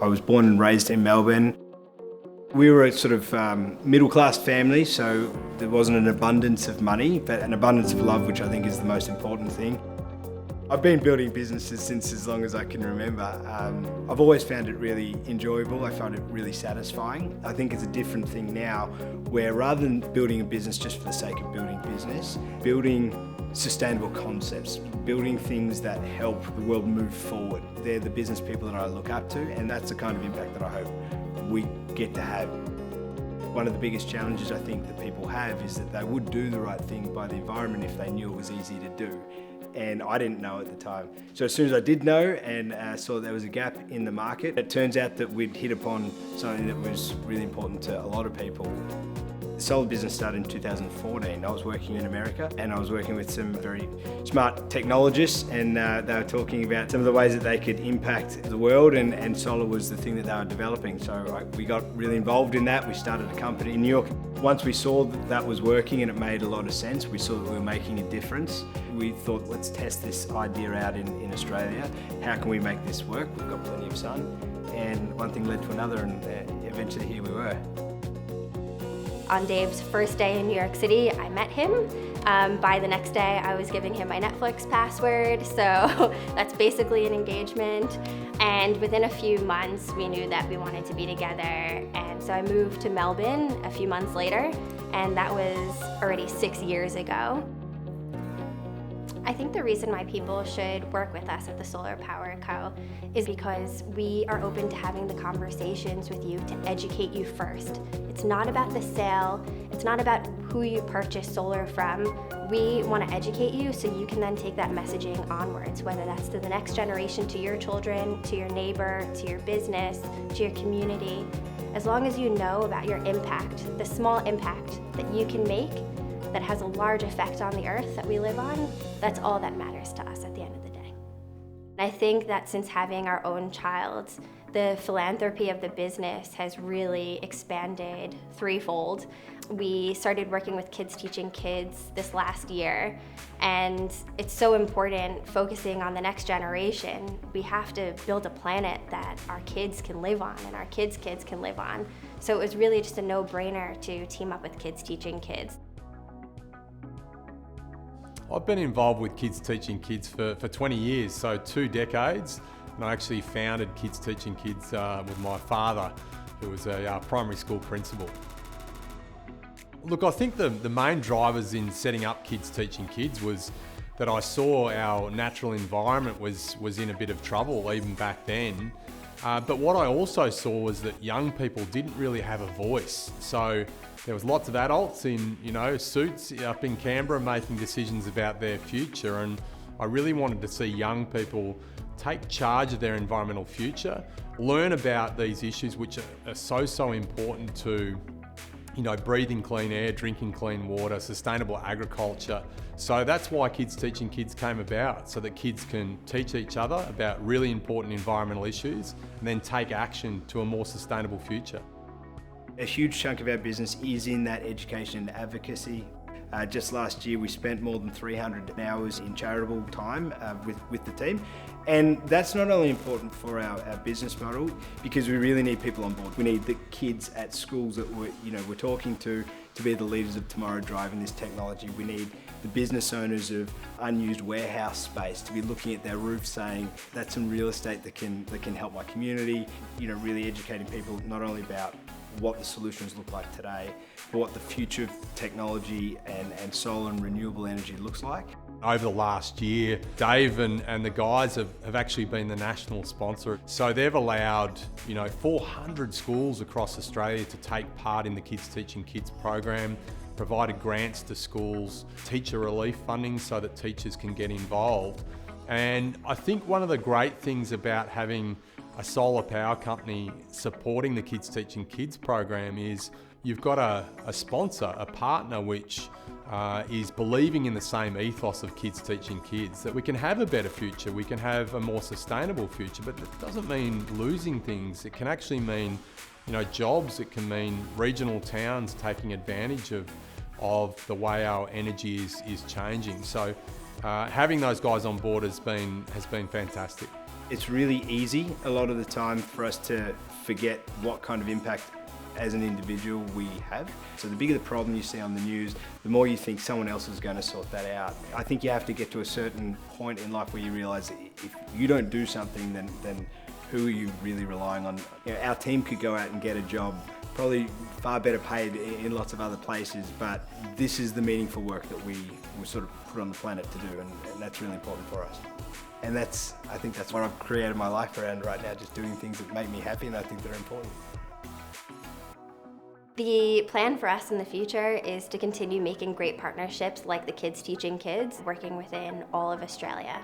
I was born and raised in Melbourne. We were a sort of middle-class family, so there wasn't an abundance of money, but an abundance of love, which I think is the most important thing. I've been building businesses since as long as I can remember. I've always found it really enjoyable. I find it really satisfying. I think it's a different thing now, where rather than building a business just for the sake of building business, building sustainable concepts, building things that help the world move forward. They're the business people that I look up to, and that's the kind of impact that I hope we get to have. One of the biggest challenges I think that people have is that they would do the right thing by the environment if they knew it was easy to do. And I didn't know at the time. So as soon as I did know and saw there was a gap in the market, it turns out that we'd hit upon something that was really important to a lot of people. The solar business started in 2014. I was working in America and I was working with some very smart technologists, and they were talking about some of the ways that they could impact the world, and solar was the thing that they were developing. So we got really involved in that. We started a company in New York. Once we saw that that was working and it made a lot of sense, we saw that we were making a difference. We thought, let's test this idea out in Australia. How can we make this work? We've got plenty of sun. And one thing led to another, and eventually here we were. On Dave's first day in New York City, I met him. By the next day, I was giving him my Netflix password, so that's basically an engagement. And within a few months, we knew that we wanted to be together, and so I moved to Melbourne a few months later, and that was already 6 years ago. I think the reason why people should work with us at the Solar Power Co. is because we are open to having the conversations with you to educate you first. It's not about the sale, it's not about who you purchase solar from. We want to educate you so you can then take that messaging onwards, whether that's to the next generation, to your children, to your neighbor, to your business, to your community. As long as you know about your impact, the small impact that you can make that has a large effect on the earth that we live on, that's all that matters to us at the end of the day. I think that since having our own child, the philanthropy of the business has really expanded threefold. We started working with Kids Teaching Kids this last year, and it's so important focusing on the next generation. We have to build a planet that our kids can live on and our kids' kids can live on. So it was really just a no-brainer to team up with Kids Teaching Kids. I've been involved with Kids Teaching Kids for 20 years, so 2 decades. And I actually founded Kids Teaching Kids with my father, who was a primary school principal. Look, I think the main drivers in setting up Kids Teaching Kids was that I saw our natural environment was in a bit of trouble even back then. But what I also saw was that young people didn't really have a voice. So there was lots of adults in, suits up in Canberra making decisions about their future, and I really wanted to see young people take charge of their environmental future, learn about these issues which are so important to, breathing clean air, drinking clean water, sustainable agriculture. So that's why Kids Teaching Kids came about, so that kids can teach each other about really important environmental issues and then take action to a more sustainable future. A huge chunk of our business is in that education and advocacy. Just last year we spent more than 300 hours in charitable time with the team, and that's not only important for our business model, because we really need people on board. We need the kids at schools that we're talking to be the leaders of tomorrow driving this technology. We need the business owners of unused warehouse space to be looking at their roof saying, that's some real estate that can help my community. Really educating people not only about what the solutions look like today, but what the future of technology and solar and renewable energy looks like. Over the last year, Dave and the guys have actually been the national sponsor. So they've allowed 400 schools across Australia to take part in the Kids Teaching Kids program, provided grants to schools, teacher relief funding so that teachers can get involved. And I think one of the great things about having a solar power company supporting the Kids Teaching Kids program is you've got a sponsor, a partner which is believing in the same ethos of Kids Teaching Kids, that we can have a better future, we can have a more sustainable future, but it doesn't mean losing things. It can actually mean jobs, it can mean regional towns taking advantage of the way our energy is changing. So having those guys on board has been fantastic. It's really easy a lot of the time for us to forget what kind of impact as an individual we have. So the bigger the problem you see on the news, the more you think someone else is going to sort that out. I think you have to get to a certain point in life where you realize if you don't do something, then who are you really relying on? You know, our team could go out and get a job, probably far better paid in lots of other places, but this is the meaningful work that we were sort of put on the planet to do, and that's really important for us. And I think that's what I've created my life around right now, just doing things that make me happy and I think they're important. The plan for us in the future is to continue making great partnerships like the Kids Teaching Kids, working within all of Australia.